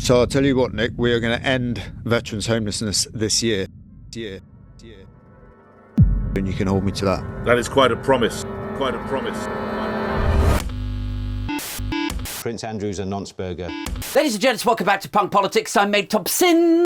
So I'll tell you what, Nick, we are going to end veterans' homelessness this year. And you can hold me to that. That is quite a promise. Quite a promise. Prince Andrew's a nonce-burger. Ladies and gents, welcome back to Punk Politics. I'm Meg Thompson.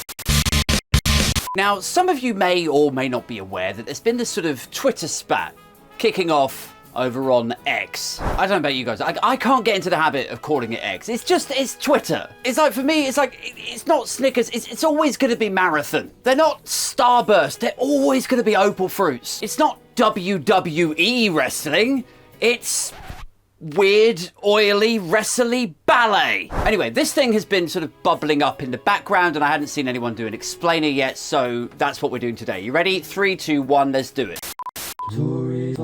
Now, some of you may or may not be aware that there's been this sort of Twitter spat kicking off over on X. I don't know about you guys. I can't get into the habit of calling it X. It's Twitter. It's like, for me, it's not Snickers. It's always going to be Marathon. They're not Starburst. They're always going to be Opal Fruits. It's not WWE wrestling. It's weird, oily, wrestly ballet. Anyway, this thing has been sort of bubbling up in the background and I hadn't seen anyone do an explainer yet, so that's what we're doing today. You ready? 3, 2, 1, let's do it. Tory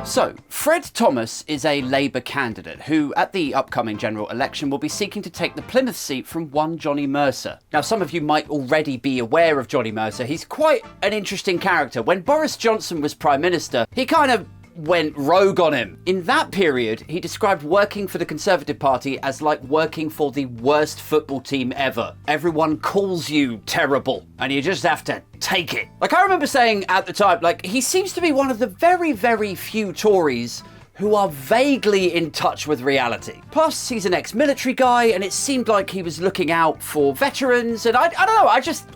So, Fred Thomas is a Labour candidate who, at the upcoming general election, will be seeking to take the Plymouth seat from one Johnny Mercer. Now, some of you might already be aware of Johnny Mercer. He's quite an interesting character. When Boris Johnson was Prime Minister, he kind of went rogue on him. In that period, he described working for the Conservative Party as like working for the worst football team ever. Everyone calls you terrible, and you just have to take it. Like, I remember saying at the time, like, he seems to be one of the very, very few Tories who are vaguely in touch with reality. Plus, he's an ex-military guy, and it seemed like he was looking out for veterans, and I don't know,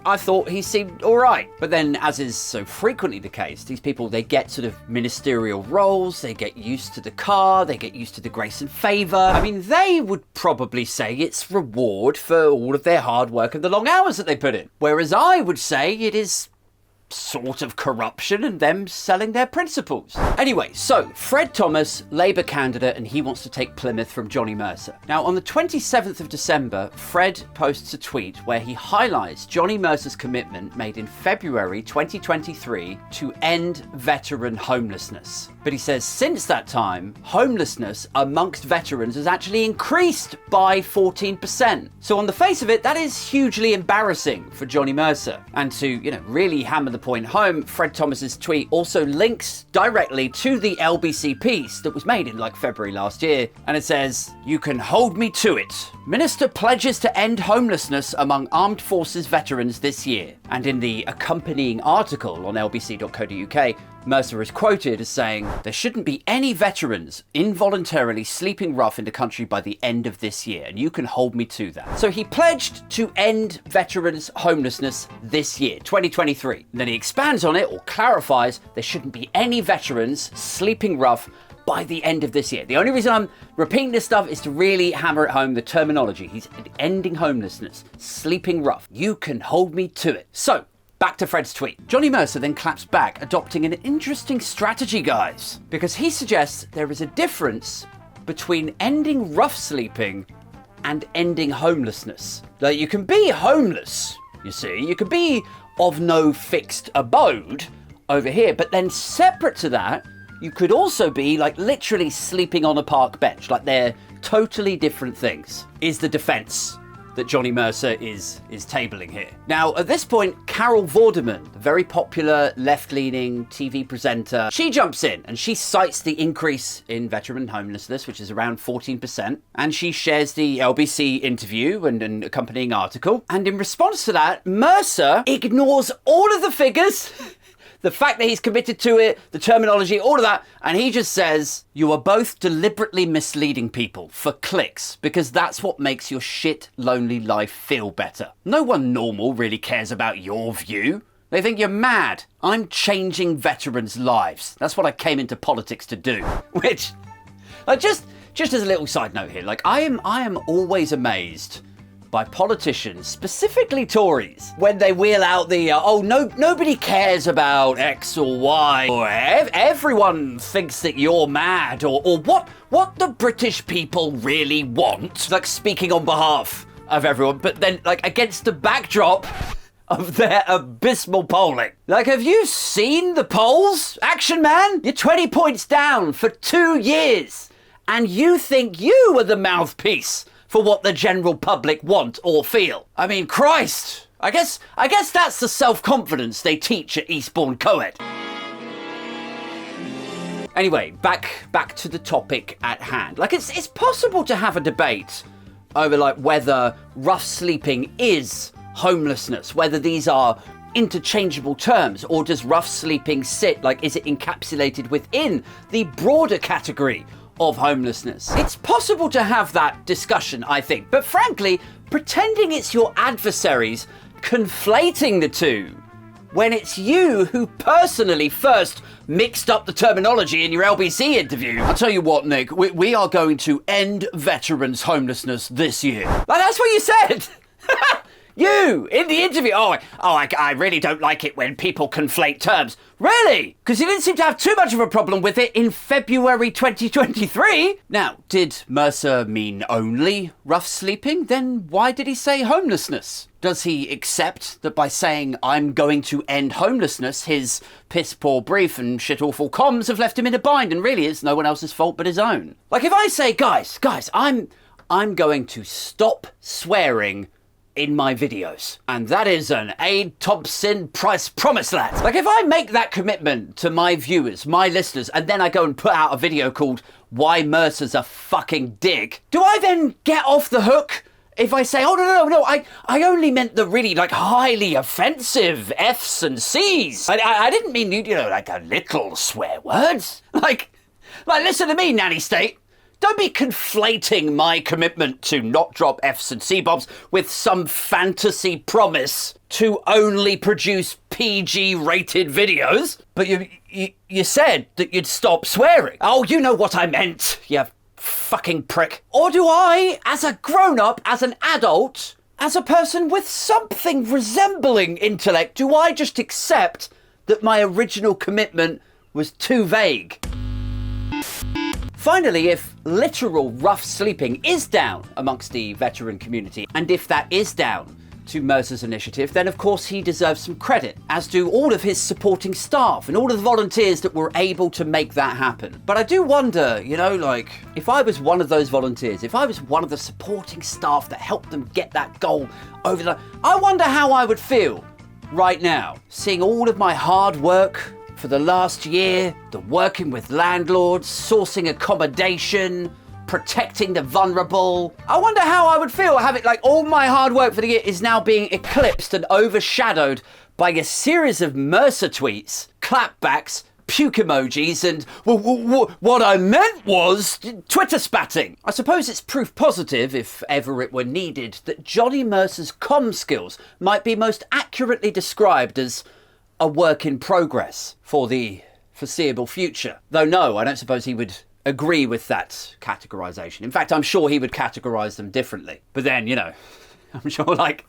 I thought he seemed all right. But then, as is so frequently the case, these people, they get sort of ministerial roles, they get used to the car, they get used to the grace and favour. I mean, they would probably say it's reward for all of their hard work and the long hours that they put in. Whereas I would say it is sort of corruption and them selling their principles. Anyway, so Fred Thomas, Labour candidate, and he wants to take Plymouth from Johnny Mercer. Now, on the 27th of December, Fred posts a tweet where he highlights Johnny Mercer's commitment made in February 2023 to end veteran homelessness. But he says since that time, homelessness amongst veterans has actually increased by 14%. So on the face of it, that is hugely embarrassing for Johnny Mercer. And to, really hammer the point home, Fred Thomas's tweet also links directly to the LBC piece that was made in February last year. And it says, "You can hold me to it. Minister pledges to end homelessness among armed forces veterans this year." And in the accompanying article on lbc.co.uk, Mercer is quoted as saying, "There shouldn't be any veterans involuntarily sleeping rough in the country by the end of this year, and you can hold me to that." So he pledged to end veterans' homelessness this year, 2023. And then he expands on it, or clarifies, there shouldn't be any veterans sleeping rough by the end of this year. The only reason I'm repeating this stuff is to really hammer it home the terminology. He's ending homelessness, sleeping rough. You can hold me to it. So, back to Fred's tweet. Johnny Mercer then claps back, adopting an interesting strategy, guys, because he suggests there is a difference between ending rough sleeping and ending homelessness. Like, you can be homeless, you see, you can be of no fixed abode over here, but then separate to that, you could also be literally sleeping on a park bench. They're totally different things, is the defense that Johnny Mercer is tabling here. Now, at this point, Carol Vorderman, the very popular left-leaning TV presenter, she jumps in and she cites the increase in veteran homelessness, which is around 14%, and she shares the LBC interview and an accompanying article. And in response to that, Mercer ignores all of the figures, the fact that he's committed to it, the terminology, all of that, and he just says, "You are both deliberately misleading people for clicks, because that's what makes your shit, lonely life feel better. No one normal really cares about your view. They think you're mad. I'm changing veterans' lives. That's what I came into politics to do." Which, just as a little side note here, I am always amazed by politicians, specifically Tories, when they wheel out the, nobody cares about X or Y, or everyone thinks that you're mad, or what the British people really want, speaking on behalf of everyone, but then, against the backdrop of their abysmal polling. Have you seen the polls? Action Man, you're 20 points down for 2 years, and you think you are the mouthpiece for what the general public want or feel. I mean, Christ! I guess that's the self-confidence they teach at Eastbourne Co-ed. Anyway, back to the topic at hand. Like, it's possible to have a debate over like whether rough sleeping is homelessness, whether these are interchangeable terms, or does rough sleeping sit, like, is it encapsulated within the broader category of homelessness? It's possible to have that discussion, I think, but frankly, pretending it's your adversaries conflating the two when it's you who personally first mixed up the terminology in your LBC interview. I'll tell you what, Nick, we are going to end veterans' homelessness this year. Like, that's what you said. You, in the interview. I really don't like it when people conflate terms. Really? Because you didn't seem to have too much of a problem with it in February 2023. Now, did Mercer mean only rough sleeping? Then why did he say homelessness? Does he accept that by saying, I'm going to end homelessness, his piss-poor brief and shit-awful comms have left him in a bind, and really it's no one else's fault but his own? Like, if I say, guys, I'm going to stop swearing in my videos, and that is an Aid Thompson price promise, lads. Like, if I make that commitment to my viewers, my listeners, and then I go and put out a video called Why Mercer's a Fucking Dick, do I then get off the hook if I say, oh, no, I only meant the really, like, highly offensive F's and C's. I didn't mean, like a little swear words. Like, listen to me, Nanny State. Don't be conflating my commitment to not drop F's and C-bombs with some fantasy promise to only produce PG-rated videos. But you said that you'd stop swearing. Oh, you know what I meant, you fucking prick. Or do I, as a grown-up, as an adult, as a person with something resembling intellect, do I just accept that my original commitment was too vague? Finally, if literal rough sleeping is down amongst the veteran community, and if that is down to Mercer's initiative, then of course he deserves some credit, as do all of his supporting staff and all of the volunteers that were able to make that happen. But I do wonder, like, if I was one of those volunteers, if I was one of the supporting staff that helped them get that goal over the... I wonder how I would feel right now, seeing all of my hard work for the last year, the working with landlords, sourcing accommodation, protecting the vulnerable. I wonder how I would feel having, like, all my hard work for the year is now being eclipsed and overshadowed by a series of Mercer tweets, clapbacks, puke emojis, and what I meant was Twitter spatting. I suppose it's proof positive, if ever it were needed, that Johnny Mercer's comm skills might be most accurately described as a work in progress for the foreseeable future. Though no, I don't suppose he would agree with that categorization. In fact, I'm sure he would categorize them differently. But then, I'm sure, like,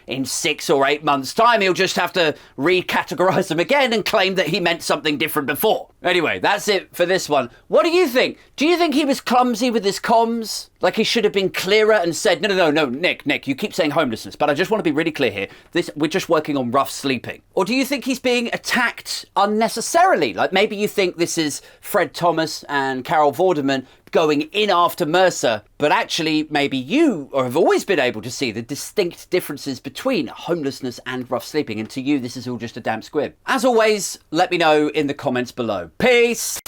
in 6 or 8 months' time, he'll just have to recategorize them again and claim that he meant something different before. Anyway, that's it for this one. What do you think? Do you think he was clumsy with his comms? Like, he should have been clearer and said, no, Nick, you keep saying homelessness, but I just want to be really clear here. We're just working on rough sleeping. Or do you think he's being attacked unnecessarily? Like, maybe you think this is Fred Thomas and Carol Vorderman going in after Mercer, but actually maybe you have always been able to see the distinct differences between homelessness and rough sleeping, and to you this is all just a damn squib. As always, let me know in the comments below. Peace!